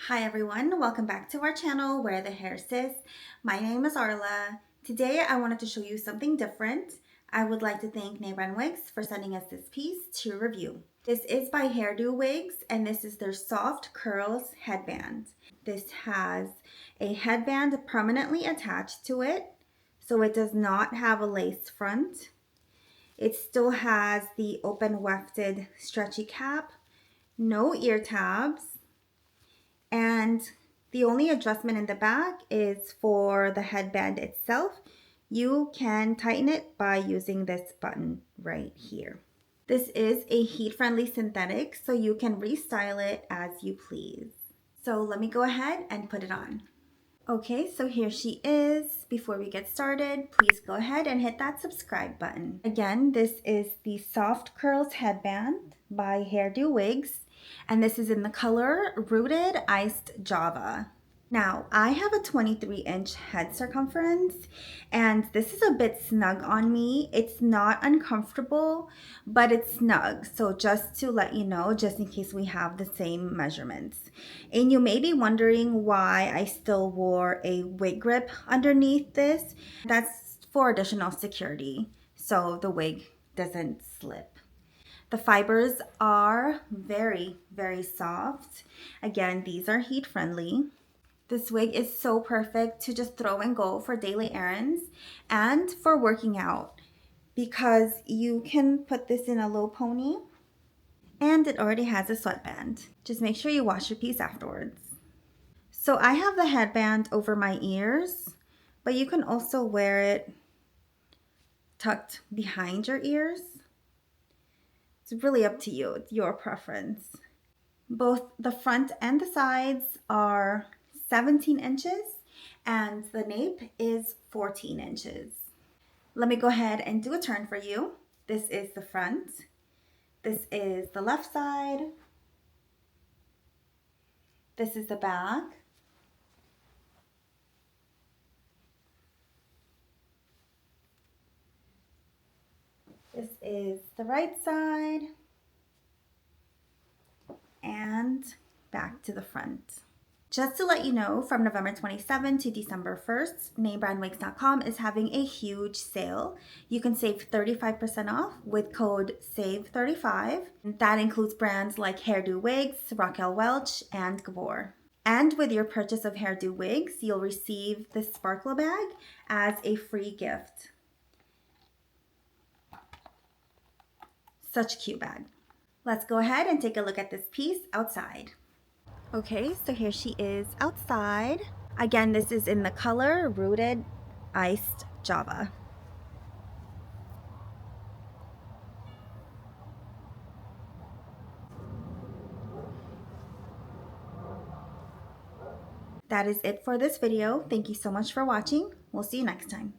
Hi everyone, welcome back to our channel, Where the Hair Sis. My name is Arlah. Today I wanted to show you something different. I would like to thank Name Brand Wigs for sending us this piece to review. This is by Hairdo Wigs and this is their Soft Curls Headband. This has a headband permanently attached to it, so it does not have a lace front. It still has the open wefted stretchy cap, no ear tabs, and the only adjustment in the back is for the headband itself. You can tighten it by using this button right here. This is a heat-friendly synthetic, so you can restyle it as you please. So let me go ahead and put it on. Okay, so here she is. Before we get started, please go ahead and hit that subscribe button. Again, this is the Soft Curls Headband by Hairdo Wigs, and this is in the color Rooted Iced Java. Now, I have a 23-inch head circumference, and this is a bit snug on me. It's not uncomfortable, but it's snug. So just to let you know, just in case we have the same measurements. And you may be wondering why I still wore a wig grip underneath this. That's for additional security, so the wig doesn't slip. The fibers are very, very soft. Again, these are heat friendly. This wig is so perfect to just throw and go for daily errands and for working out because you can put this in a low pony and it already has a sweatband. Just make sure you wash your piece afterwards. So I have the headband over my ears, but you can also wear it tucked behind your ears. It's really up to you. It's your preference. Both the front and the sides are 17 inches and the nape is 14 inches. Let me go ahead and do a turn for you. This is the front. This is the left side. This is the back. This is the right side. And back to the front. Just to let you know, from November 27 to December 1st, namebrandwigs.com is having a huge sale. You can save 35% off with code SAVE35. That includes brands like Hairdo Wigs, Raquel, Welch, and Gabor. And with your purchase of Hairdo Wigs, you'll receive this sparkle bag as a free gift. Such a cute bag. Let's go ahead and take a look at this piece outside. Okay, so here she is outside. Again, this is in the color Rooted Iced Java. That is it for this video. Thank you so much for watching. We'll see you next time.